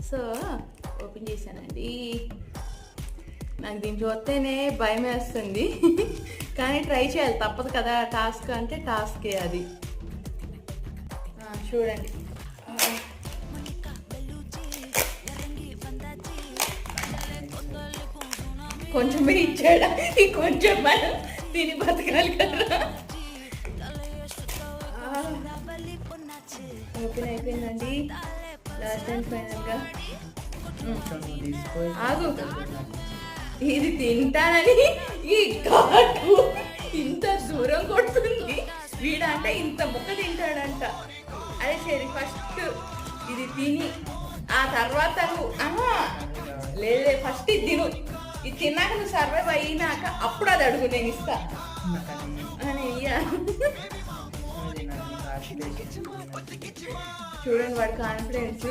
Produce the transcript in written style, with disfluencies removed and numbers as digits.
So open చేశానండి. నాకు దీన్ని చూస్తేనే భయం వేస్తుంది కానీ ట్రై చేయాలి, తప్పదు కదా. టాస్క్ అంటే టాస్కే అది. చూడండి, కొంచెమే ఇచ్చాడా, కొంచెం మనం తిని బతకాలి కదా. ఓపెన్ అయిపోయిందండి లాస్ట్ అండ్ ఫైనల్గా. ఆగు, ఇది తింటానని ఈ కాటు ఇంత దూరం కొడుతుంది. వీడంటే ఇంత ముక్క తింటాడంట. అదే సరే, ఫస్ట్ ఇది తిని ఆ తర్వాత లేదే, ఫస్ట్ ఇది తిను. ఇది తిన్నాక నువ్వు సర్వైవ్ అయినాక అప్పుడు అది అడుగు, నేను ఇస్తా అని. చూడండి వాడి కాన్ఫిడెన్స్.